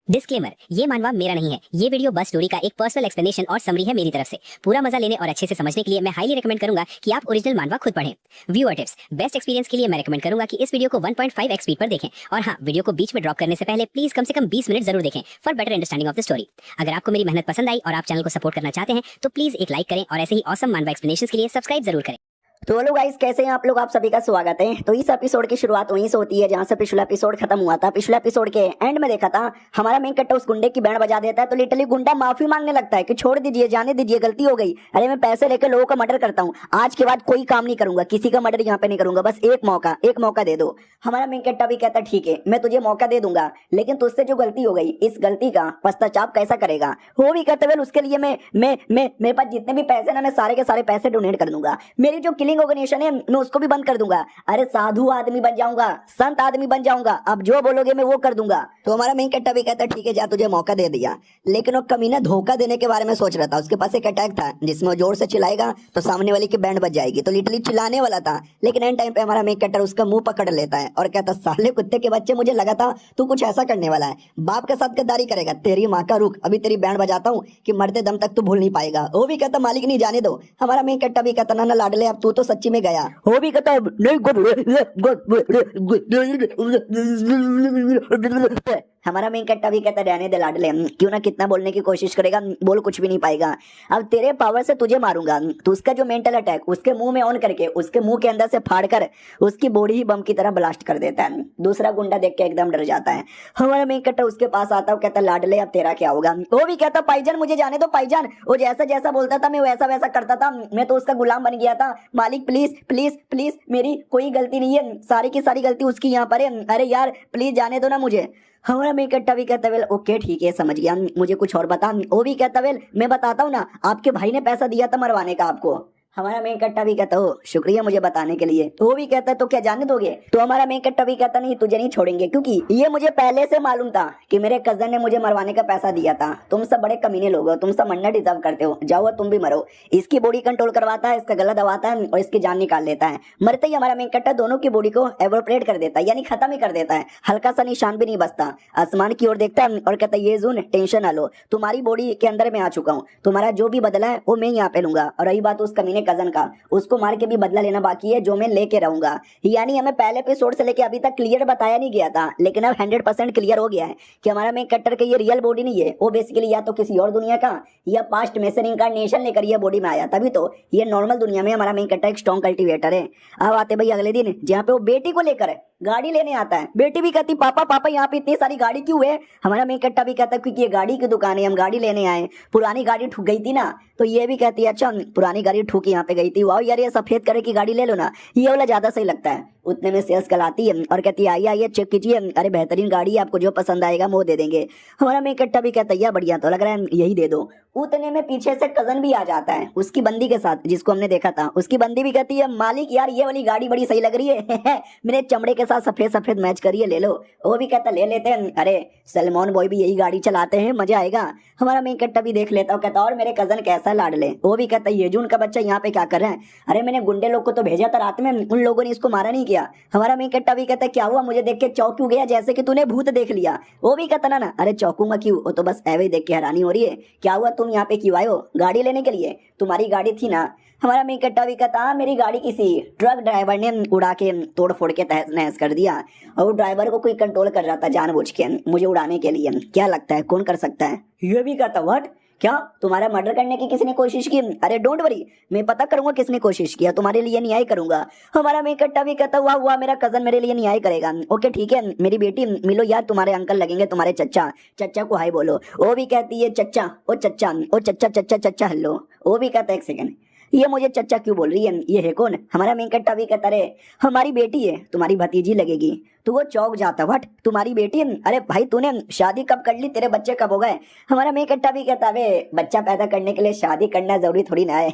Disclaimer, ये मानवा मेरा नहीं है। ये वीडियो बस स्टोरी का एक पर्सनल एक्सप्लेनेशन और समरी है मेरी तरफ से। पूरा मजा लेने और अच्छे से समझने के लिए मैं हाईली रिकमेंड करूंगा कि आप ओरिजिनल मानवा खुद पढ़ें। व्यूअर टिप्स, बेस्ट एक्सपीरियंस के लिए मैं रिकमेंड करूंगा कि इस वीडियो को 1.5x स्पीड पर देखें। और हाँ, वीडियो को बीच में ड्रॉप करने से पहले प्लीज कम से कम 20 मिनट जरूर देखें for better understanding of the story. अगर आपको मेरी मेहनत पसंद आई और आप चैनल को सपोर्ट करना चाहते हैं तो प्लीज एक लाइक करें और ऐसे ही ऑसम मानवा एक्सप्लेनेशन के लिए सब्सक्राइब जरूर करें। तो हेलो गाइस, कैसे हैं आप लोग। आप सभी का स्वागत है। तो इस एपिसोड की शुरुआत वहीं से होती है जहां से पिछला एपिसोड खत्म हुआ था। पिछले एपिसोड के एंड में देखा था हमारा मेन कट्टा उस गुंडे की बैंड बजा देता है तो लिटरली गुंडा माफी मांगने लगता है कि छोड़ दीजिए, जाने दीजिए, गलती हो गई। अरे मैं पैसे लेकर लोगों का मर्डर करता हूँ, आज के बाद कोई काम नहीं करूंगा, किसी का मर्डर यहाँ पे नहीं करूंगा, बस एक मौका दे दो। हमारा मेन कट्टा भी कहता है ठीक है, मैं तुझे मौका दे दूंगा, लेकिन तुझसे जो गलती हो गई इस गलती का पश्चाताप कैसा करेगा। वो भी कहते हुए उसके लिए मैं मेरे पास जितने भी पैसे ना मैं सारे के सारे पैसे डोनेट कर दूंगा। मेरी जो किलिंग ऑर्गेनाइजेशन है मैं उसको भी बंद कर दूंगा। अरे साधु आदमी बन जाऊंगा, संत आदमी बन जाऊंगा, अब जो बोलोगे मैं वो कर दूंगा। तो हमारा मेन कट्टा भी कहता है ठीक है, जा तुझे मौका दे दिया, लेकिन वो कमीना धोखा देने के बारे में सोच रहा था। उसके पास एक अटैक था जिसमें वो जोर से चिल्लाएगा तो सामने वाली की बैंड बज जाएगी, तो लिटरली चिल्लाने वाला था, लेकिन एंड टाइम पे हमारा मेन कट्टर उसका मुंह पकड़ लेता है और कहता साले कुत्ते के बच्चे, मुझे लगा था तू कुछ ऐसा करने वाला है, बाप के साथ गद्दारी करेगा, तेरी माँ का रुक, अभी तेरी बैंड बजाता हूँ कि मरते दम तक तू भूल नहीं पाएगा। वो भी कहता मालिक नहीं जाने दो। हमारा मेन कट्टा भी कहता ना लाडले, अब तू तो सच्ची में गया। वो भी कहता नहीं हमारा मेन कट्टा भी कहता रहने दे लाडले, क्यों ना कितना बोलने की कोशिश करेगा, बोल कुछ भी नहीं पाएगा। अब तेरे पावर से तुझे मारूंगा। तो उसका जो मेंटल अटैक उसके मुंह में ऑन करके उसके मुंह के अंदर से फाड़कर उसकी बॉडी ही बम की तरह ब्लास्ट कर देता है। दूसरा गुंडा देख के एकदम डर जाता है। हमारा मेन कट्टा उसके पास आता है, कहता लाडले अब तेरा क्या होगा। वो भी कहता भाईजान मुझे जाने दो, भाईजान वो जैसा जैसा बोलता था मैं वैसा वैसा करता था, मैं तो उसका गुलाम बन गया था। मालिक प्लीज प्लीज प्लीज, मेरी कोई गलती नहीं है, सारी की सारी गलती उसकी यहाँ पर है। अरे यार प्लीज जाने दो ना मुझे। हमारा मेन कट्टा भी कहता वेल ओके ठीक है समझ गया, मुझे कुछ और बता। वो भी कहता वेल मैं बताता हूँ ना, आपके भाई ने पैसा दिया था मरवाने का आपको। हमारा मेन कट्टा भी कहता हो शुक्रिया मुझे बताने के लिए। तो वो भी कहता तो क्या जाने दोगे। तो हमारा मेन कट्टा भी कहता नहीं तुझे नहीं छोड़ेंगे, क्योंकि ये मुझे पहले से मालूम था कि मेरे कजन ने मुझे मरवाने का पैसा दिया था। तुम सब बड़े कमीने लोग हो, तुम सब मरना डिजर्व करते हो, जाओ तुम भी मरो। इसकी बॉडी कंट्रोल करवाता है, इसका गला दबाता है और इसकी जान निकाल लेता है। मरते ही हमारा मेन कट्टा दोनों की बॉडी को एवोपरेट कर देता है, यानी खत्म ही कर देता है, हल्का सा निशान भी नहीं बचता। आसमान की ओर देखता है और कहता ये जून टेंशन ना लो, तुम्हारी बॉडी के अंदर मैं आ चुका हूँ, तुम्हारा जो भी बदला है वो मैं यहाँ पे लूंगा। और रही बात उस कमीने कजन का, उसको मार के भी बदला लेना बाकी है जो मैं लेके रहूंगा। यानी हमें पहले एपिसोड से लेके अभी तक क्लियर बताया नहीं गया था, लेकिन अब 100% क्लियर हो गया है कि हमारा मेन कट्टर के ये रियल बॉडी नहीं है, वो बेसिकली या तो किसी और दुनिया का या पास्ट में से इनकार्नेशन लेकर ये बॉडी में आया, तभी तो ये नॉर्मल दुनिया में हमारा मेन कट्टर एक स्ट्रॉन्ग कल्टीवेटर है। अब आते भाई अगले दिन जहाँ पे वो बेटी को लेकर गाड़ी लेने आता है। बेटी भी कहती पापा पापा यहाँ पे इतनी सारी गाड़ी क्यों है। हमारा मेन कट्टा भी कहता है क्योंकि ये गाड़ी की दुकान है, हम गाड़ी लेने आए, पुरानी गाड़ी ठुक गई थी ना। तो ये भी कहती है अच्छा पुरानी गाड़ी ठुकी यहाँ पे गई थी, वाह यार ये सफेद कलर की गाड़ी ले लो ना, ये वाला ज्यादा सही लगता है। उतने में सेल्स कल आती है और कहती है आइए आइए चेक कीजिए, अरे बेहतरीन गाड़ी है, आपको जो पसंद आएगा वो दे देंगे। हमारा मेन कट्टा भी कहता है बढ़िया तो लग रहा है यही दे दो। उतने में पीछे से कजन भी आ जाता है उसकी बंदी के साथ, जिसको हमने देखा था। उसकी बंदी भी कहती है मालिक यार ये वाली गाड़ी बड़ी सही लग रही है मेरे चमड़े के साथ सफेद सफेद मैच करिए, ले लो। वो भी कहता ले लेते हैं, अरे सलमान बॉय भी यही गाड़ी चलाते हैं, मजा आएगा। हमारा मेन कट्टा भी देख लेता है, कहता और मेरे कजन कैसा लाडले। वो भी कहता ये जून का बच्चा यहाँ पे क्या कर रहे हैं। अरे मैंने गुंडे लोग को तो भेजा था रात में, उन लोगों ने इसको मारा नहीं किया। हमारा मेन कट्टा भी कहता क्या हुआ, मुझे देख के चौंक क्यों गया, जैसे कि तूने भूत देख लिया। वो भी कहता ना अरे चौंकूंगा क्यों, वो तो बस ऐवे ही देख के हैरानी हो रही है। क्या हुआ तुम यहाँ पे क्यों आए हो, गाड़ी लेने के लिए, तुम्हारी गाड़ी थी ना। हमारा मेन कट्टा भी कहता मेरी गाड़ी किसी ट्रक ड्राइवर ने उड़ा के तोड़ फोड़ के तहस नहस कर दिया, और ड्राइवर को कोई कंट्रोल कर रहा था जानबूझ के मुझे उड़ाने के लिए। क्या लगता है कौन कर सकता है। ये भी कहता व्हाट, क्या तुम्हारा मर्डर करने की किसी ने कोशिश की। अरे डोंट वरी, मैं पता करूंगा किसने कोशिश किया, तुम्हारे लिए न्याय करूंगा। हमारा मेन कट्टा भी कहता हुआ मेरा कजन मेरे लिए न्याय करेगा। ओके ठीक है मेरी बेटी मिलो यार, तुम्हारे अंकल लगेंगे, तुम्हारे चच्चा, चच्चा को हाय बोलो। वो भी कहती है चच्चा ओ चच्चा ओ चच्चा चच्चा चच्चा हेलो। वो भी कहता है एक सेकंड ये मुझे चच्चा क्यों बोल रही है, ये है कौन। हमारा मेन कट्टा भी कहता रे हमारी बेटी है, तुम्हारी भतीजी लगेगी। तो वो चौक जाता व्हाट तुम्हारी बेटी है, अरे भाई तूने शादी कब कर ली, तेरे बच्चे कब हो गए। हमारा मेन कट्टा भी कहता वे बच्चा पैदा करने के लिए शादी करना जरूरी थोड़ी ना है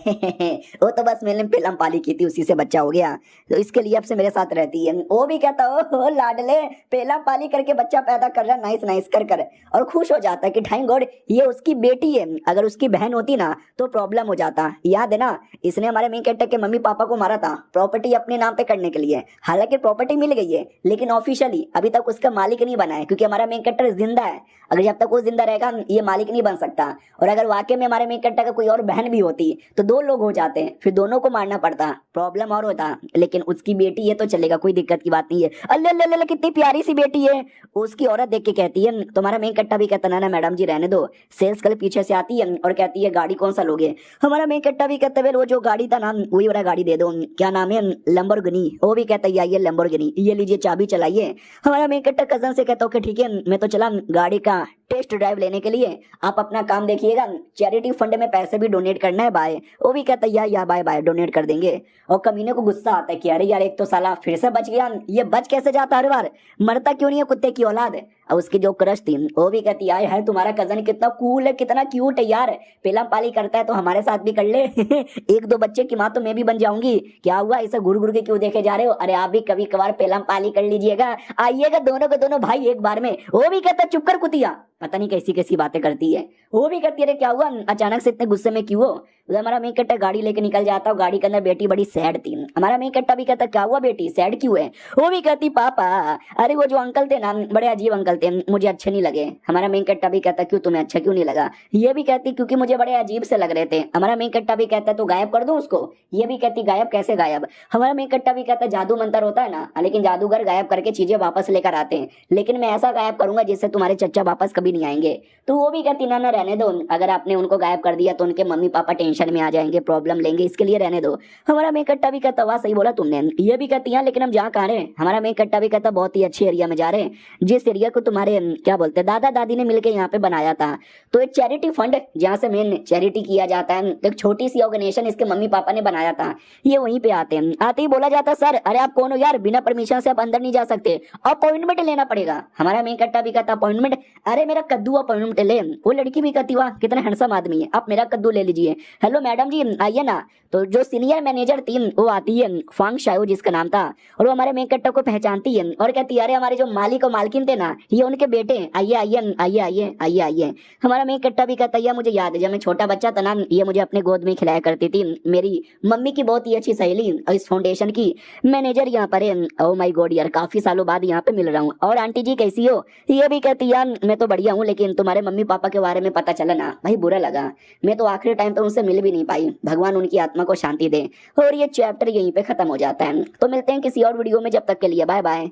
वो तो बस मैंने पेलम पाली की थी उसी से बच्चा हो गया, तो इसके लिए अब से मेरे साथ रहती है। वो भी कहता ओ लाडले पेलम पाली करके बच्चा पैदा कर रहा, नाइस नाइस कर और खुश हो जाता है कि थैंक गॉड ये उसकी बेटी है, अगर उसकी बहन होती ना तो प्रॉब्लम हो जाता। याद है ना इसने हमारे मेन कट्टा के मम्मी पापा को मारा था प्रॉपर्टी अपने नाम पे करने के लिए, हालांकि प्रॉपर्टी मिल गई है लेकिन ऑफिशियली अभी तक उसका मालिक नहीं बना है, क्योंकि हमारा मेन कैरेक्टर जिंदा है। अगर जब तक वो जिंदा रहेगा ये मालिक नहीं बन सकता। और अगर वाकई में हमारे मेन कैरेक्टर का कोई और बहन भी होती तो 2 लोग हो जाते, फिर दोनों को मारना पड़ता, प्रॉब्लम और होता। लेकिन उसकी बेटी है तो चलेगा, कोई दिक्कत की बात नहीं है। अल्ले अल्ले अल्ले, कितनी प्यारी सी बेटी है। उसकी औरत देख के कहती है, तुम्हारा मेन कैरेक्टर भी कहता ना मैडम जी रहने दो। सेल्स गर्ल पीछे से आती है और कहती है गाड़ी कौन सा लोगे। हमारा मेन कैरेक्टर भी कहता है वो जो गाड़ी था ना वही वाला गाड़ी दे दो, क्या नाम है, लैम्बोर्गिनी। वो भी कहता है ये लैम्बोर्गिनी, ये लीजिए चाबी चलाइए। हमारा मेन कैरेक्टर कजन से कहता हूँ कि ठीक है मैं तो चला गाड़ी का टेस्ट ड्राइव लेने के लिए, आप अपना काम देखिएगा, चैरिटी फंड में पैसे भी डोनेट करना है बाय। वो भी कहता है या बाय बाय डोनेट कर देंगे। और कमीने को गुस्सा आता है कि अरे यार एक तो साला फिर से बच गया, ये बच कैसे जाता हर बार, मरता क्यों नहीं है कुत्ते की औलाद। और उसकी जो क्रश थी वो भी कहती है तुम्हारा कजन कितना कूल है, कितना क्यूट है यार, पेलम पाली करता है तो हमारे साथ भी कर ले। 1-2 बच्चे की माँ तो मैं भी बन जाऊंगी। क्या हुआ ऐसा घुर घुर के क्यों देखे जा रहे हो, अरे आप भी कभी कभार पेलम पाली कर लीजिएगा, आइएगा दोनों के दोनों भाई एक बार में। वो भी कहता चुप कर कुतिया, पता नहीं कैसी कैसी बातें करती है। वो भी कहती है अरे क्या हुआ अचानक से इतने गुस्से में क्यों हो। उधर हमारा मेन कैरेक्टर गाड़ी लेके निकल जाता है, गाड़ी के अंदर बेटी बड़ी सैड थी। हमारा मेन कैरेक्टर भी कहता क्या हुआ बेटी सैड क्यों है। वो भी कहती पापा अरे वो जो अंकल थे ना बड़े अजीब अंकल थे, मुझे अच्छे नहीं लगे। हमारा मेन कैरेक्टर भी कहता क्यों तुम्हें अच्छा क्यों नहीं लगा। ये भी कहती क्योंकि मुझे बड़े अजीब से लग रहे थे। हमारा मेन कैरेक्टर भी कहता तो गायब कर दूं उसको। ये भी कहती गायब कैसे गायब। हमारा मेन कैरेक्टर भी कहता जादू मंत्र होता है ना, लेकिन जादूगर गायब करके चीजें वापस लेकर आते हैं, लेकिन मैं ऐसा गायब करूंगा जिससे तुम्हारे चच्चा वापस कभी नहीं आएंगे। तो वो भी कहती ना रहने दो, अगर आपने उनको गायब कर दिया तो उनके मम्मी पापा टेंशन में आ जाएंगे, प्रॉब्लम लेंगे, इसके लिए रहने दो। हमारा मेन कैरेक्टर भी कहता वाह सही बोला तुमने। ये भी कहती है लेकिन हम जहाँ कहाँ रहे हैं। हमारा मेन कैरेक्टर भी कहता बहुत ही अच्छे एरिया में जा रहे हैं, जिस एरिया को तुम्हारे क्या बोलते हैं दादा दादी ने मिलकर यहाँ पे बनाया था। तो एक चैरिटी फंड जहाँ से मेन चैरिटी किया जाता है, एक छोटी सी ऑर्गेनाइजेशन इसके मम्मी पापा ने बनाया था। ये वहीं पे आते हैं, आते ही बोला जाता सर अरे आप कौन हो यार, बिना परमिशन से आप अंदर नहीं जा सकते, अपॉइंटमेंट लेना पड़ेगा। हमारा मेन कैरेक्टर भी कहता अपॉइंटमेंट, अरे मेरा कद्दू अपॉइंटमेंट ले। वो लड़की भी कहती वाह कितना हैंडसम आदमी है, आप मेरा कद्दू ले लीजिए। हेलो मैडम जी आइए ना। तो जो सीनियर मैनेजर थी वो आती है, फांग शाओ जिसका नाम था, और वो हमारे मेन कैरेक्टर को पहचानती है और कहती है अरे हमारे जो मालिक और मालकिन थे ना ये उनके बेटे, आइए आइए आइए आइए आइए आइए। हमारा मेन कैरेक्टर भी कहता है मुझे याद है जब मैं छोटा बच्चा था ना ये मुझे अपने गोद में खिलाया करती थी, मेरी मम्मी की बहुत ही अच्छी सहेली और इस फाउंडेशन की मैनेजर यहाँ पर है। ओ माय गॉड यार काफी सालों बाद यहाँ पे मिल रहा हूँ। और आंटी जी कैसी हो। ये भी कहती यार मैं तो बढ़िया हूँ, लेकिन तुम्हारे मम्मी पापा के बारे में पता चला ना भाई बुरा लगा, मैं तो आखिरी टाइम पे उनसे मिल भी नहीं पाई, भगवान उनकी आत्मा को शांति दे। और ये चैप्टर यहीं पे खत्म हो जाता है। तो मिलते हैं किसी और वीडियो में, जब तक के लिए बाय बाय।